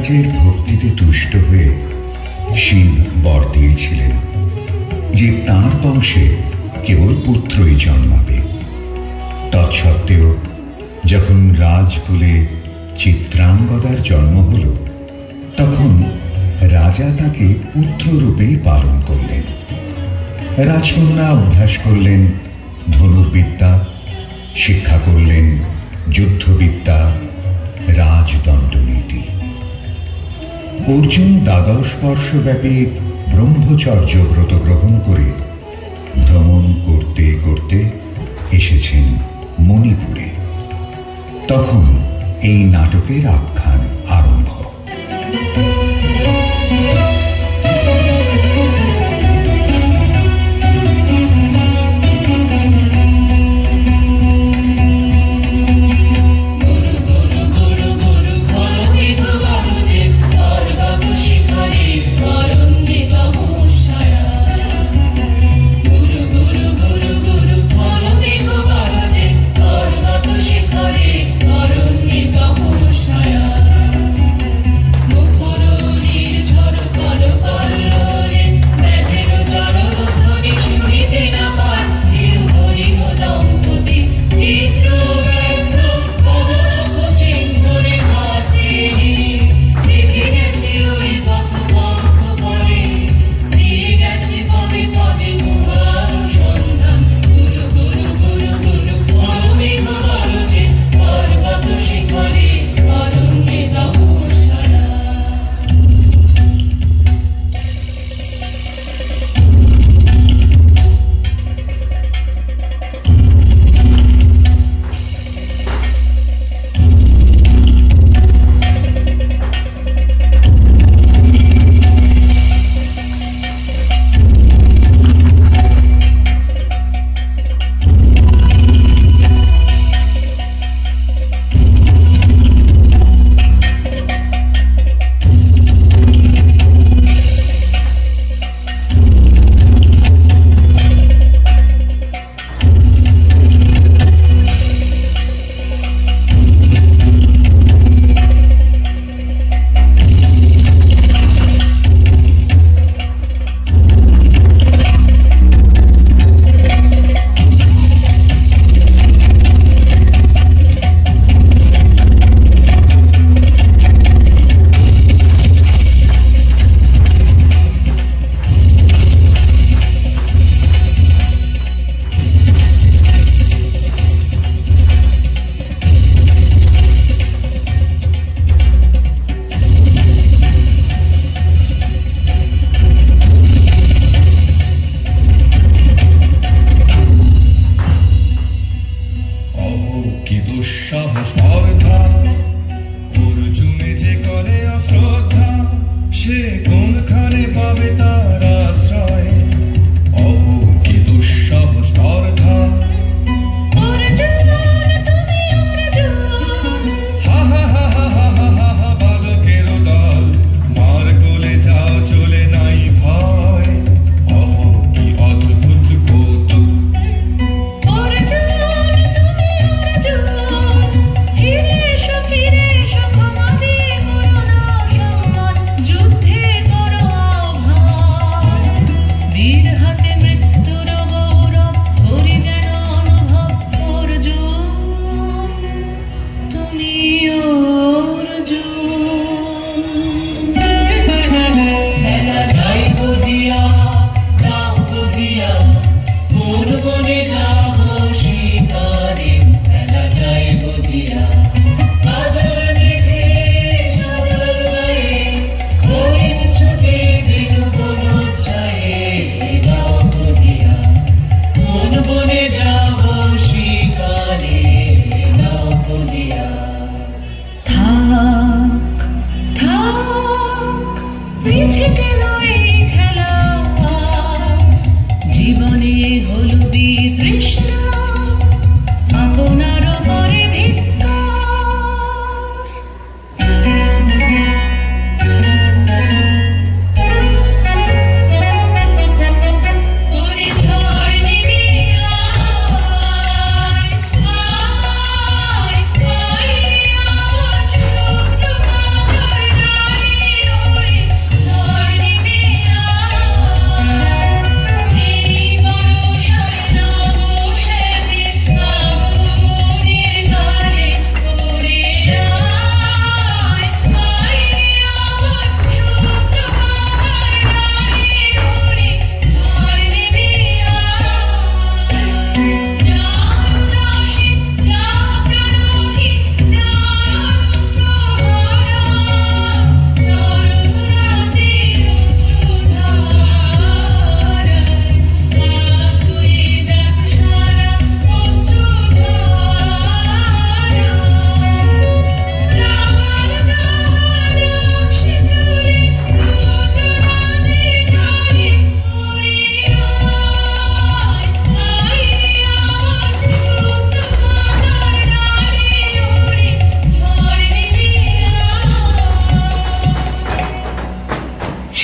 যমরাজের ভক্তিতে তুষ্ট হয়ে শিব বর দিয়েছিলেন যে তাঁর বংশে কেবল পুত্রই জন্মাবে। তৎসত্ত্বেও যখন রাজকুলে চিত্রাঙ্গদার জন্ম হল, তখন রাজা তাকে পুত্ররূপেই পালন করলেন। রাজকন্যা অভ্যাস করলেন ধনুর্বিদ্যা, শিক্ষা করলেন যুদ্ধবিদ্যা, রাজদণ্ডনীতি। অর্জুন দ্বাদশ বর্ষব্যাপী ব্রহ্মচর্য ব্রত গ্রহণ করে ভ্রমণ করতে করতে এসেছেন মণিপুরে। তখন এই নাটকের আখ্যান আরম্ভ।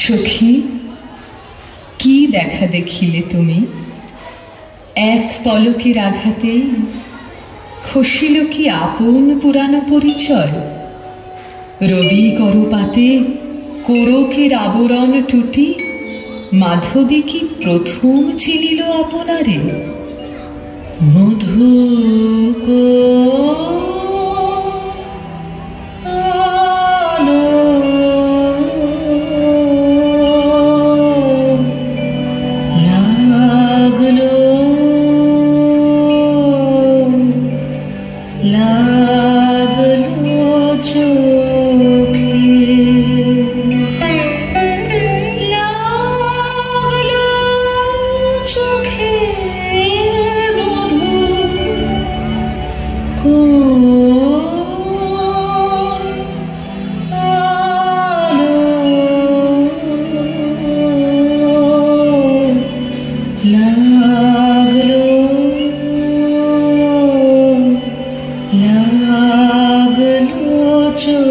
সখী, কি দেখা দেখিলে তুমি? এক পলকের আঘাতেই খসিল কি আপন পুরানো পরিচয়? রবি করপাতে কোরকের আবরণ টুটি মাধবী কি প্রথম চিনিল আপনারে? মধু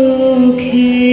চোখে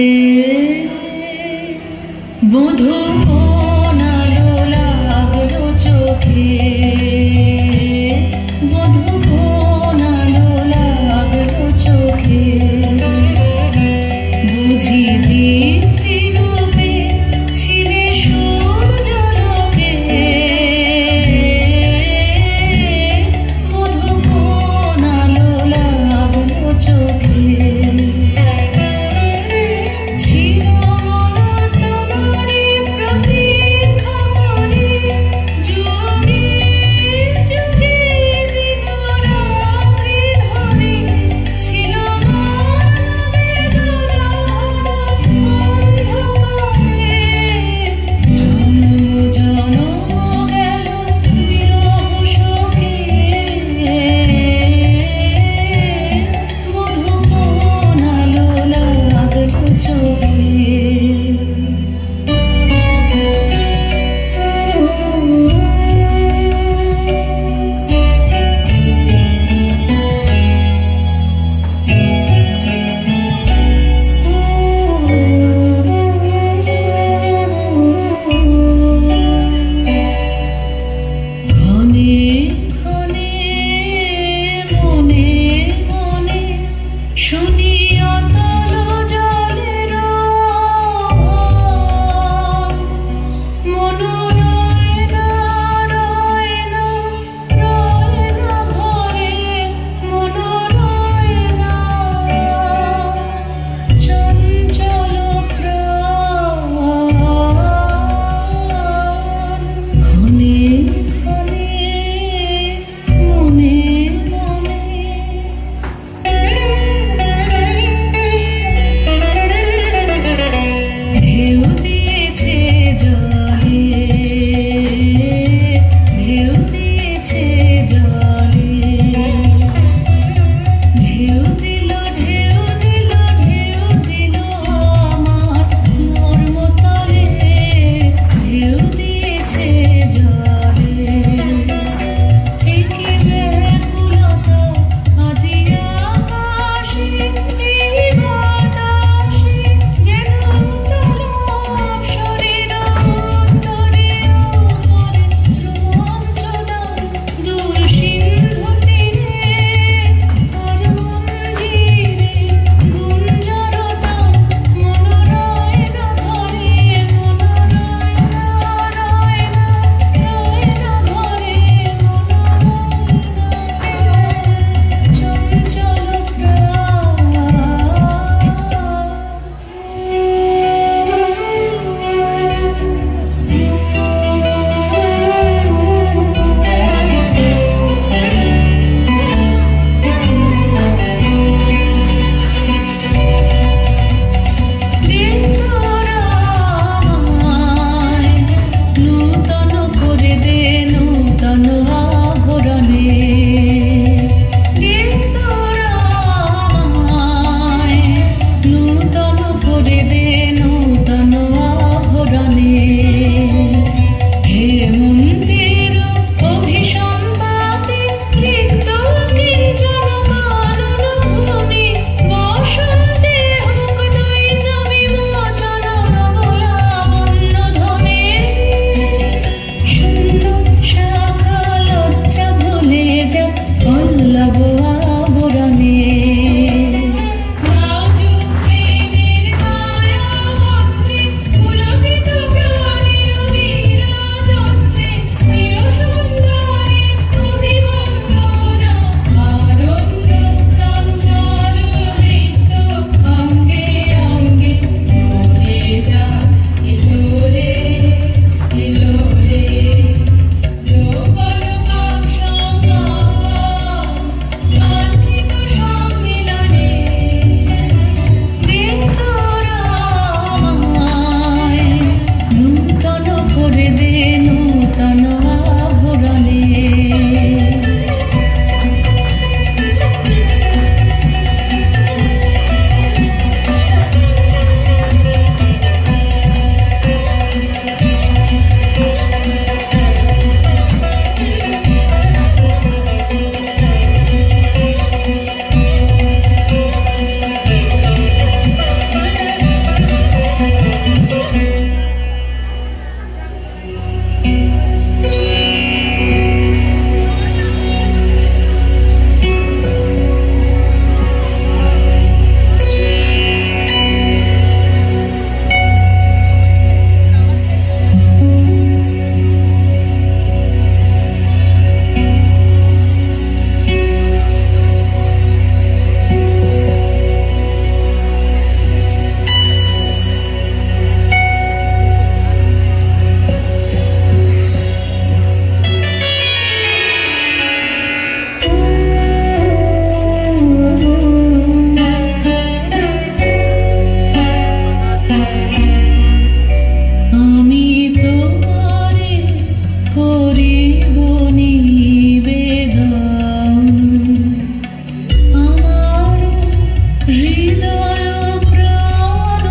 হৃদয় প্রাণ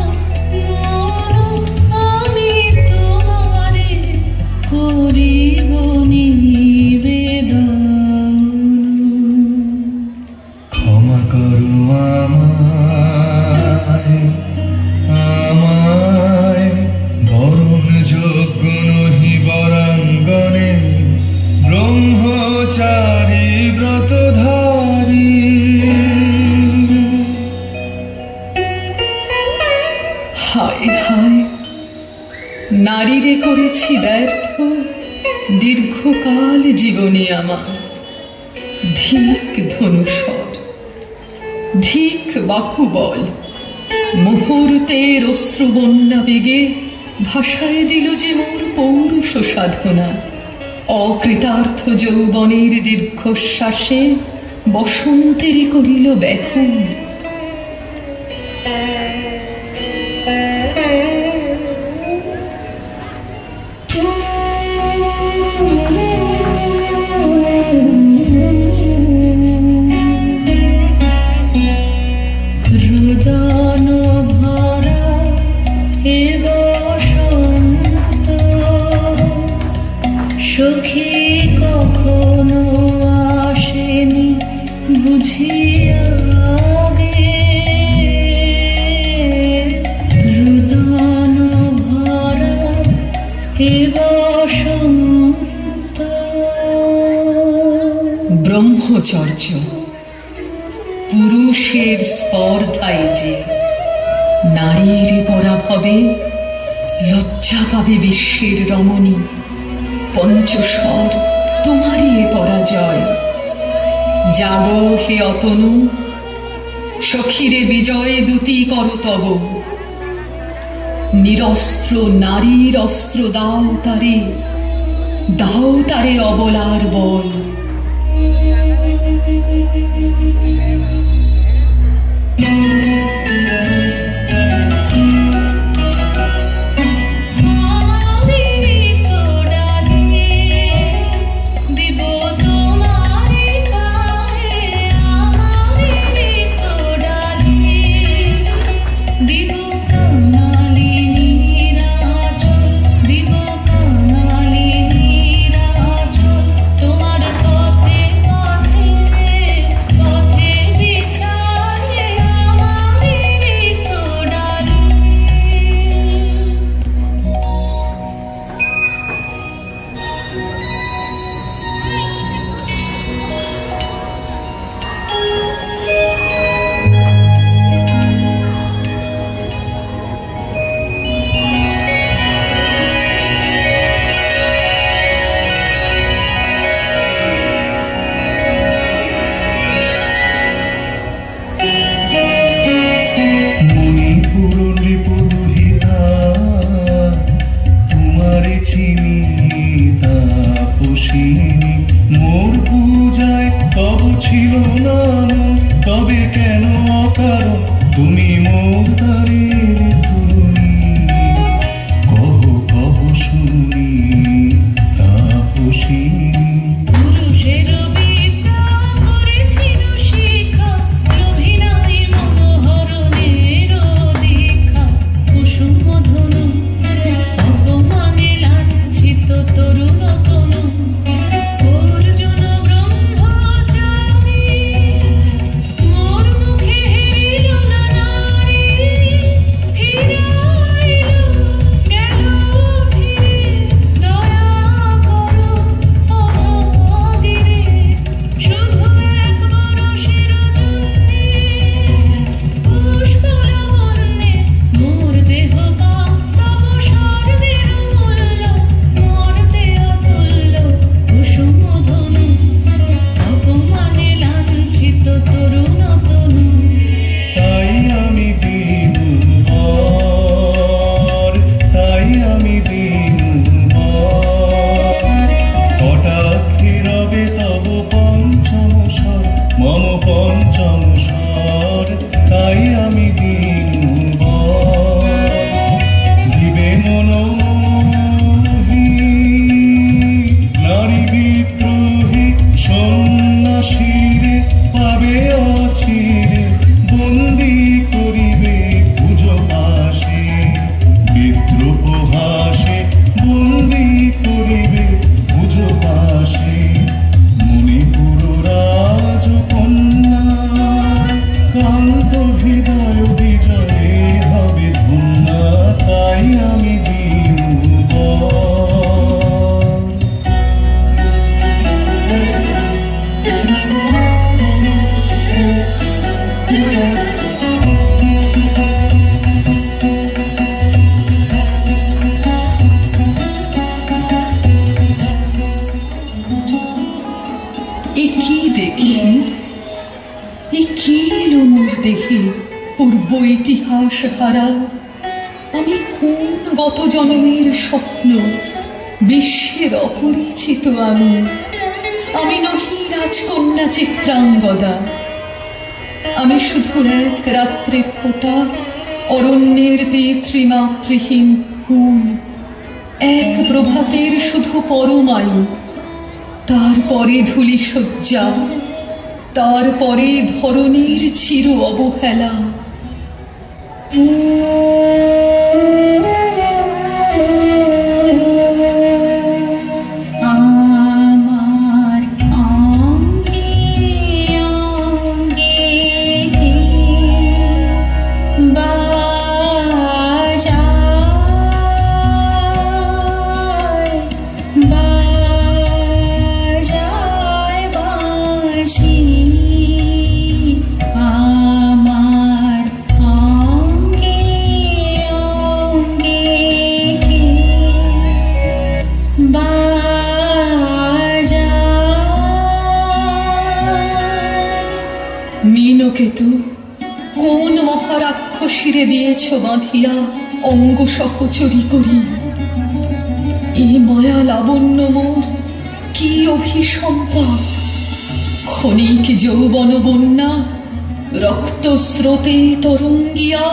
মন আমি তোমারে করিব নিবেদন। ক্ষমা করো আমায়, আমায় বরণ যোগ্য নহি বরাঙ্গনে ব্রহ্মচারী ব্রতধারী। হায় হায়, নারীরে করেছি ব্যর্থ দীর্ঘকাল জীবনে আমার। ধিক ধনুষর, ধিক বাহুবল, মুহূর্তের অশ্রুবন্যা বেগে ভাষায় দিল যে মোর পৌরুষ সাধনা। অকৃতার্থ যৌবনের দীর্ঘশ্বাসে বসন্তের করিল ব্যাকুল। রুদন ভরা হে বসন্ত, সখী কখনো আসেনি বুঝিয়া গে। রুদন ভরা হে বসন্ত। ব্রহ্মচর্য পুরুষের স্পর্ধায় যে নারীর পরাভবে লজ্জা পাবে বিশ্বের রমণী। পঞ্চস্বর তোমারই এ পরাজয়। জাগো হে অতনু, সখীরে বিজয় দূতি কর তব। নিরস্ত্র নারীর অস্ত্র দাও তারে, দাও তারে অবলার বল। মোর পূজায় তব ছিল না মন, তবে কেন অকারণ তুমি মোর দ্বারের তরুণী। কহ কহ শুনি তাপসিনী। পুরুষের বিদ্যা করেছিল শিক্ষা, লোভী নাই মনোহরণের দীক্ষা। কুসুম ধনু অপমানে লাঞ্ছিত তরুণ তনু। অর্জুন ব্রহ্মচারী মোর মুখে হেরিল না নারী। নব্য ইতিহাস হারা আমি কোন গত জন্মের স্বপ্ন, বিশ্বের অপরিচিত আমি। আমি নহি রাজকন্যা চিত্রাঙ্গদা, আমি শুধু এক রাত্রে ফোটা অরণ্যের পিতৃমাতৃহীন ফুল, এক প্রভাতের শুধু পরমায়ু, তারপরে ধূলিসজ্জা, তারপরে ধরণীর চির অবহেলা। মীনকেতু, কোন মহারাক্ষসীরে দিয়েছ বাঁধিয়া অঙ্গ সহচরী করি? এই মায়া লাবণ্য মোর কি অভিসম্পাত! ক্ষণিক যৌবন বন্যা রক্ত স্রোতে তরঙ্গিয়া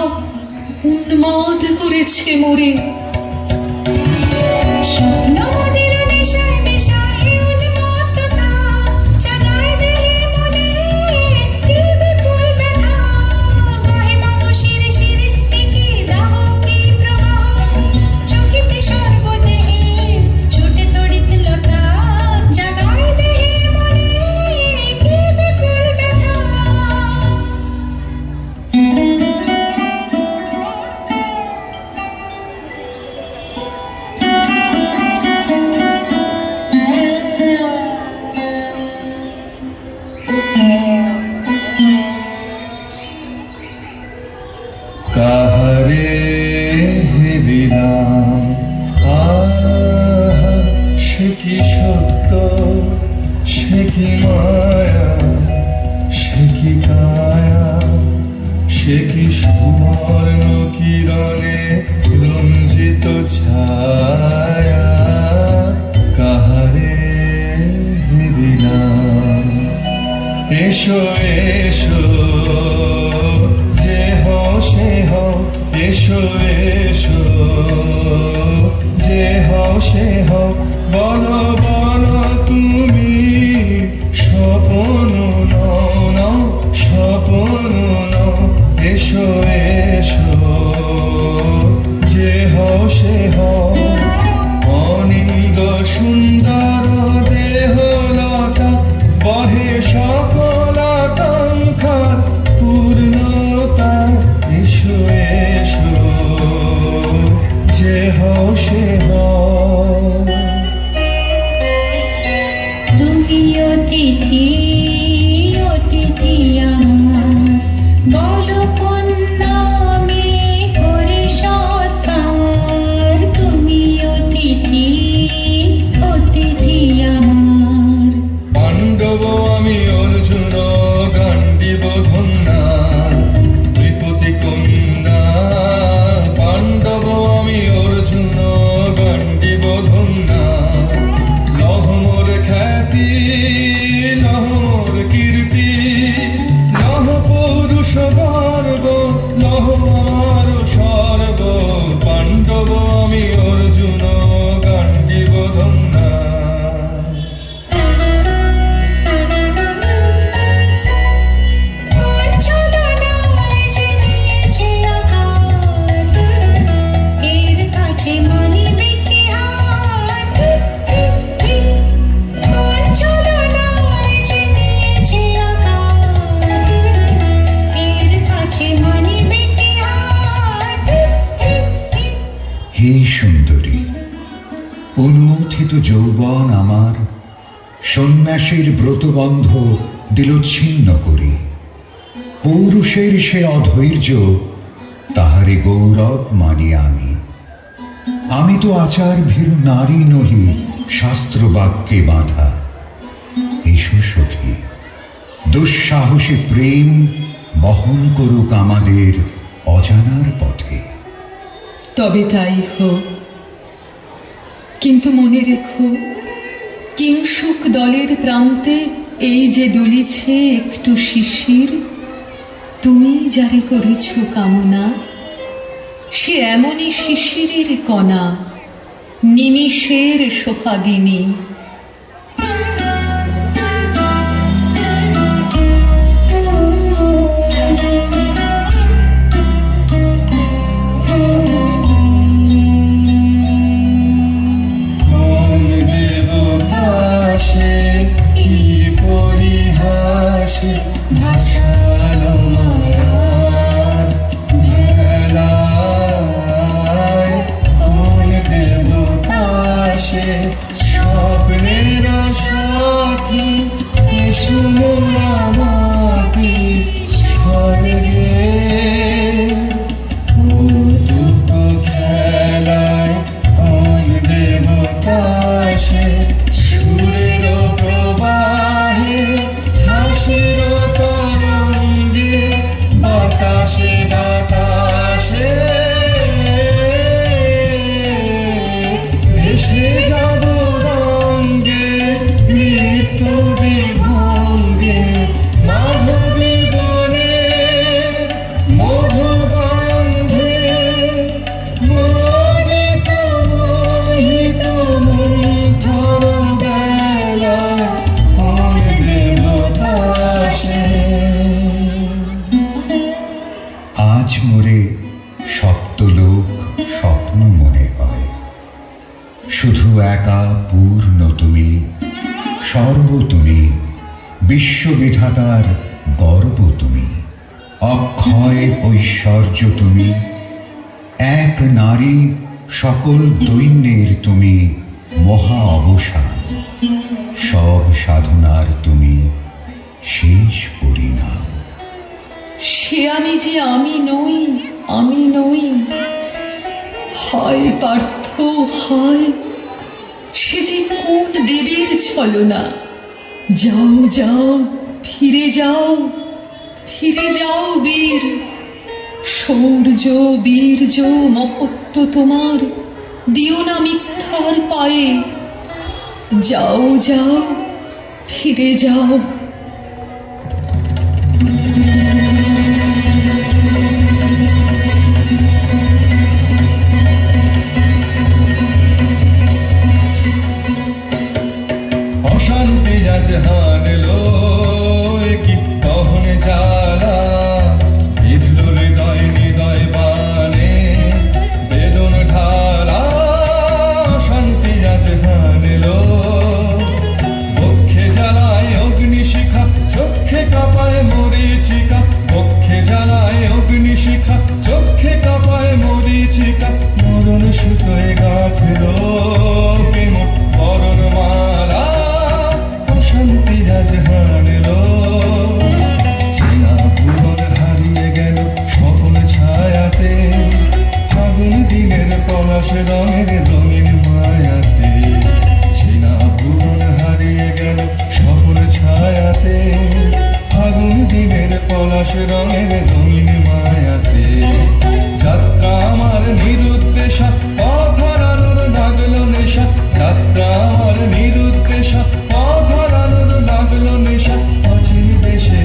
উন্মাদ করেছে মোরে। এসো এসো যে হও সে হও, এসো এসো যে হও সে হও, বলো বলো তুমি স্বপ্ন নাও নাও, স্বপ্ন নাও। এসো এসো যে হও সে হও, অনিন্দ সুন্দর দেহলতা বহে সকল আকাঙ্ক্ষার পূর্ণতা। এসো এসো যে হও সে হও। তুমি অতিথি অতিথি আমার, বলো কোন নামে করে সৎকার। তুমি অতিথি অতিথি আমার। পাণ্ডব আমি অর্জুন গান্ডীব ধন্যা, ত্রিপতি কন্যা। পাণ্ডব আমি অর্জুন গান্ডীব ধন্যা, লহমোর খ্যাতি লহমোর কীর্তি, লহ পৌরুষ গর্ব, লহ আমার সর্ব। পাণ্ডব আমি অর্জুন গান্ডীব ধন্যা। হে সুন্দরী, উন্মথিত যৌবন আমার সন্ন্যাসীর ব্রতবন্ধ দিল ছিন্ন করি। পৌরুষের সে অধৈর্য, তাহারে গৌরব মানি আমি। আমি তো আচার ভীরু নারী নহি, শাস্ত্র বাক্যে বাঁধা। এসো সখী, দুঃসাহসী প্রেম বহন করুক আমাদের অজানার পথে। তবে তাই হোক, কিন্তু মনে রেখো, কিংসুক দলের প্রান্তে এই যে দুলিছে একটু শিশির, তুমি যারে করেছ কামনা, সে এমনই শিশিরের কণা, নিমিষের সোহাগিনী। স্বপ্নের সাথী এসো আমাকে স্বর্গে, কৌতুক খেলায় কোন দেবতাসে সুরের প্রবাহে হাসির তরঙ্গে বাতাসে বাতাসে ভেসে যাব রঙ্গে নৃত্য বিভঙ্গে মাধবী বনে মধুগন্ধে মোদিত মোহিত মন্থর বেলা কোন দেবতাসে। আজ মোরে সপ্তলোক স্বপ্ন মনে হয়, শুধু একা পূর্ণ তুমি, সর্ব তুমি, বিশ্ববিধাতার গর্ব তুমি, অক্ষয় ঐশ্বর্য তুমি, এক নারী সকল দৈন্যের তুমি মহা অবসান, সব সাধনার তুমি শেষ পরিণাম। সে আমি যে আমি নই, আমি নই, হয় পার্থ হয় সে যে কোন দেবীর ছলনা। যাও যাও, ফিরে যাও, ফিরে যাও বীর, শৌর্য বীর্য মহত্ব তোমার দিও না মিথ্যার পায়ে। যাও যাও, ফিরে যাও। অশান্তি আজ হানলো কি দহন জ্বালা, বিধল হৃদয় হৃদয় বানে বেদন ঢালা। অশান্তি আজ হানলো বক্ষে জ্বালায় অগ্নিশিখা, চক্ষে কাঁপায় মরীচিকা, বক্ষে জ্বালায় অগ্নিশিখা, চক্ষে কাঁপায় মরীচিকা। মরণ সুতোয় গাঁথলো বিমুখ বরণ মালা, অশান্তি আজ হানলো। চেনা ভুবন হারিয়ে গেল স্বপন ছায়াতে, ফাগুন দিনের পলাশ রঙের রঙিন মায়াতে। চেনা ভুবন হারিয়ে গেল স্বপন ছায়াতে, ফাগুন দিনের পলাশ রঙের রঙিন মায়াতে। যাত্রা আমার নিরুদ্দেশা, পথ হারানোর লাগলো নেশা। যাত্রা আমার নিরুদ্দেশা, পথ হারানোর লাগলো নেশা। অচিন দেশে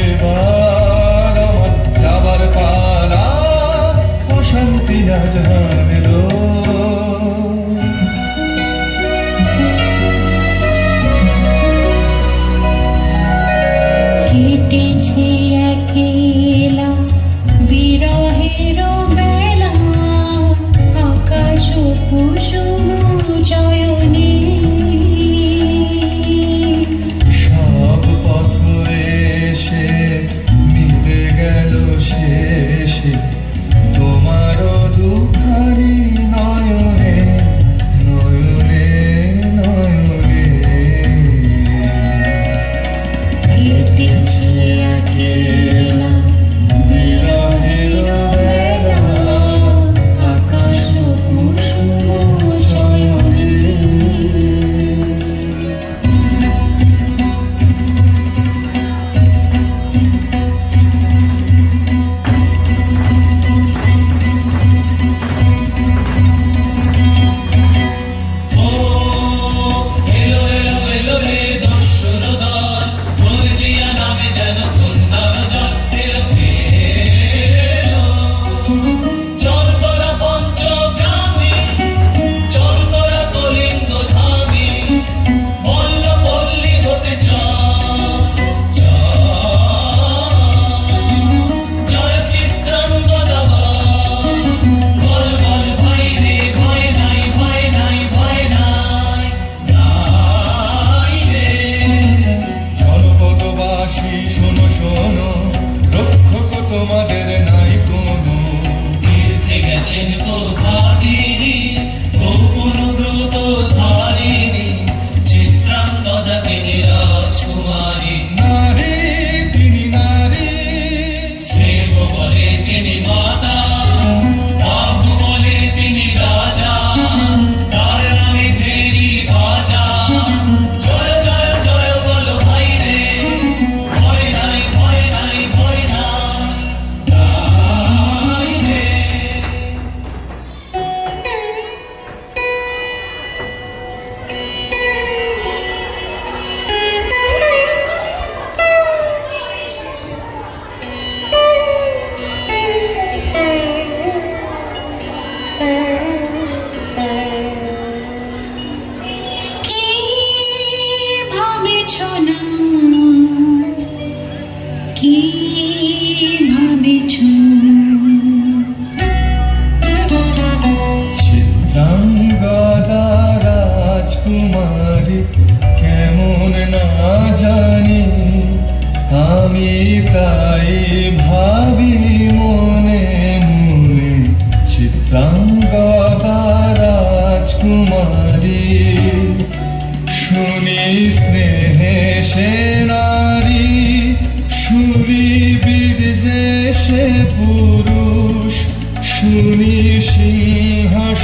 এবার আমার যাবার পালা, অশান্তি আজ হানলো। কেটেছে একেলা বিরহের বেলা, আকাশ কুসুম চয়নে। সব পথ এসে মিলে গেল শেষে তোমার দুখানি নয়নে নয়নে নয়নে। কেটেছে একেলা বিরহের বেলা, আকাশ কুসুম চয়নে।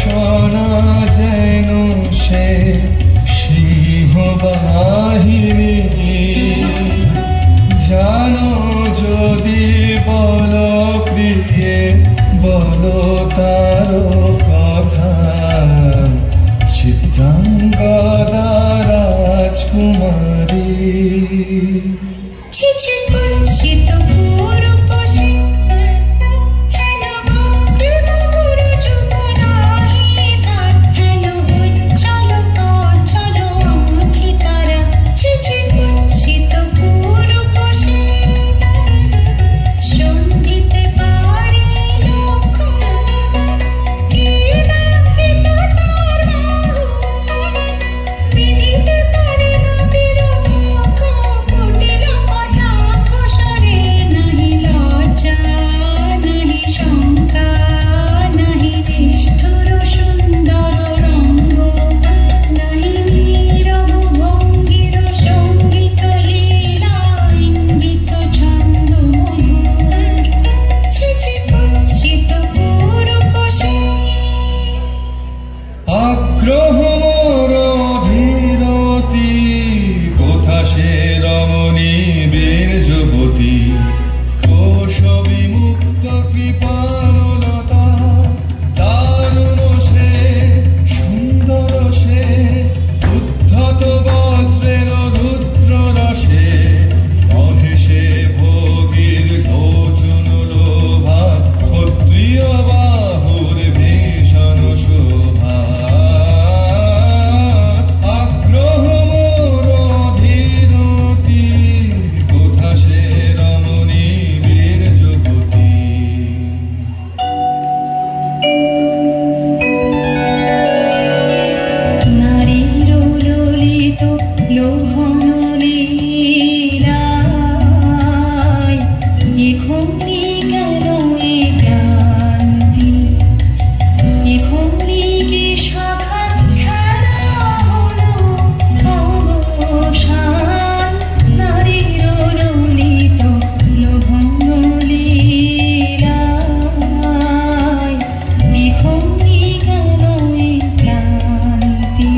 সোনা যেন সে সিংহবাহিনী জানো যদি বলো প্রিয়ে বলো তার কথা চিত্রাঙ্গদা রাজকুমারী চিচি কুঞ্চিত পুরুষে হেন ভক্তি পুরু যুগ নাহি তার হেন উজ্জ্বল কজ্জ্বল আঁখি তারা চিচি কুঞ্চিত পুরুষে সন্ধিতে পারে লক্ষ কি নাপিত তার বাহু বিদিতে পারে না বিরহ কুটিল কটাক্ষ সরে নাহি লজ্জা নাহি শঙ্কা নাহি নিষ্ঠুর সুন্দর রঙ্গ নাহি নীরব ভঙ্গির সঙ্গীত লীলা ইঙ্গিত ছন্দ মধুর চিচি কুঞ্চিত পুরুষে আগ্রহ মোর অধীরতি কোথা সে রমণী বীর যুবতী কোশ বিমুক্ত কৃপালতা দারুণ সে সুন্দর সে উদ্ধত বজ্রের রুদ্র রসে অহেসে ভোগীর গোচন লোভা ক্ষত্রিয় বাহুর ভীষণ শোভা আগ্রহ মোর অধীরতি কোথা সে রমণী বীর যুবতী নারীর ললিত লোভন লীলায় এখনি কেন এ ক্লান্তি এখনি কি শাখা খেলা হলো অবসান নারীর ললিত লোভন লীলায় এখনি কেন এ ক্লান্তি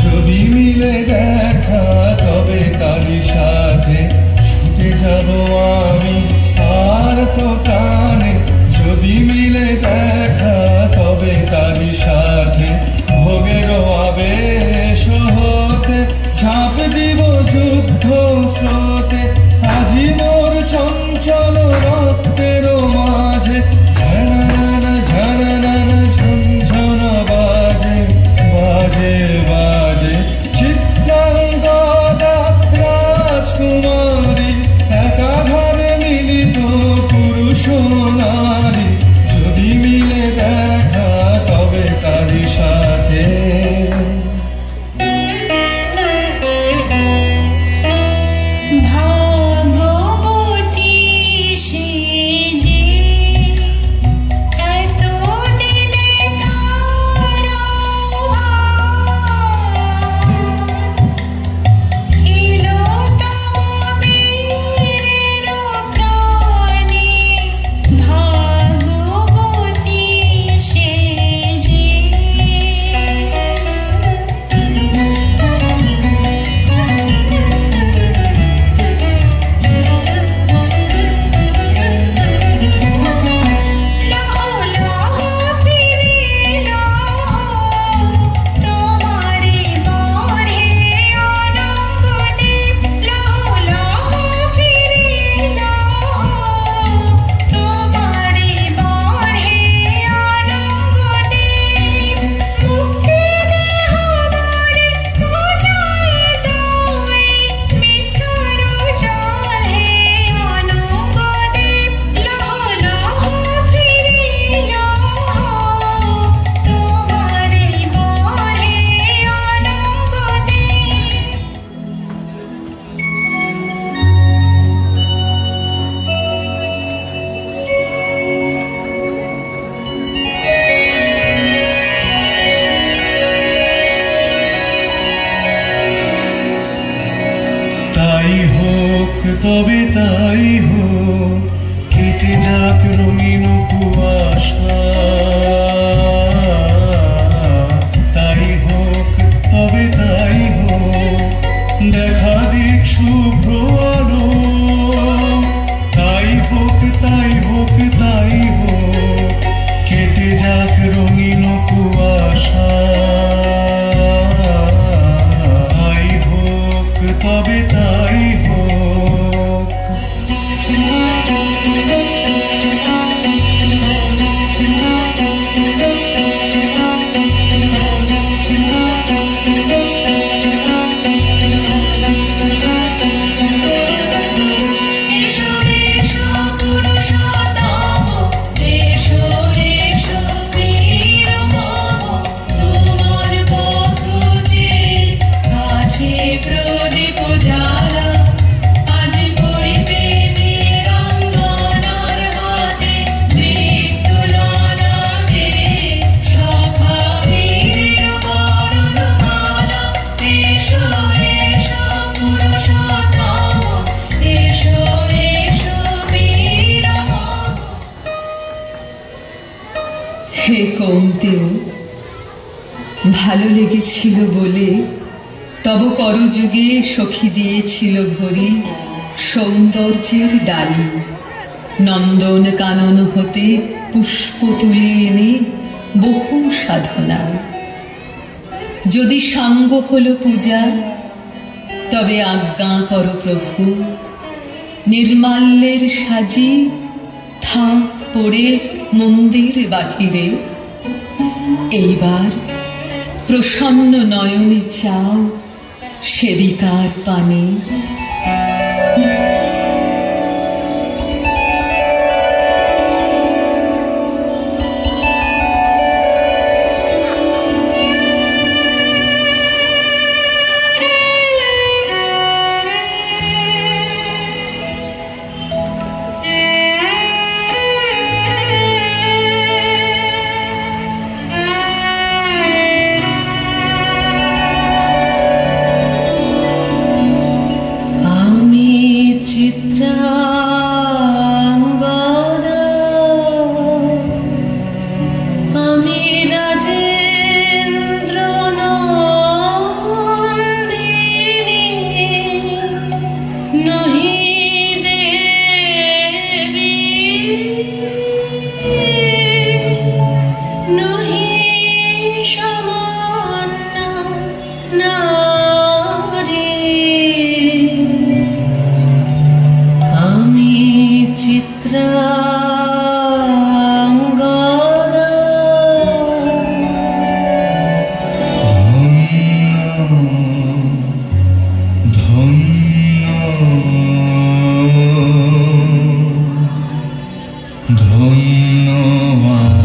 যদি মিলে দেখা তবে তারই সাথে ছুটে যাব আমি আর তো টানে যদি মিলে দেখা তবে তারই সাথে ভোগের আবেশ হতে ঝাঁপ দিব যুদ্ধ স্রোতে আজি মোর চঞ্চল রক্তের মাঝে ঝননা ঝননা ঝনঝন বাজে বাজে বাজে চিত্রাঙ্গদা রাজকুমারী একাধারে মিলিত পুরুষ নারী যদি মিলে দেখা তবে তারই সাথে ভাগবতী সে যে এত দিনে তার এলো তব বীরের প্রাণে ভাগবতী সে যে লহ লহ ফিরে লহ তোমারে বরে অনঙ্গ দেব লহ লহ ফিরে লহ তোমারে বরে অনঙ্গ দেব মুক্তি দেহ বরে কোজায় দই মিঠুর জলে অনঙ্গ দেব লহ লহ ফিরে লহ তোমারে বরে অনঙ্গ দেব তাই হোক তবে তাই হোক কেটে যাক রঙিন কুয়াশা তাই হোক তবে তাই হোক, দেখা দিক শুভ্র আলো, তাই হোক তাই হোক তাই হোক, কেটে যাক রঙিন কুয়াশা, তাই হোক তবে তাই হোক। হে কমতেও ভালো লেগেছিল বলে তব করযুগে সখী দিয়েছিল ভরি সৌন্দর্যের ডালি, নন্দন কানন হতে পুষ্প তুলে এনে বহু সাধনায়। যদি সাঙ্গ হলো পূজা তবে আজ্ঞা করো প্রভু, নির্মাল্যের সাজি থাক পড়ে মন্দির বাহিরে। এইবার প্রসন্ন নয়নে চাও সেবিকার পানে। ধন্যবাদ।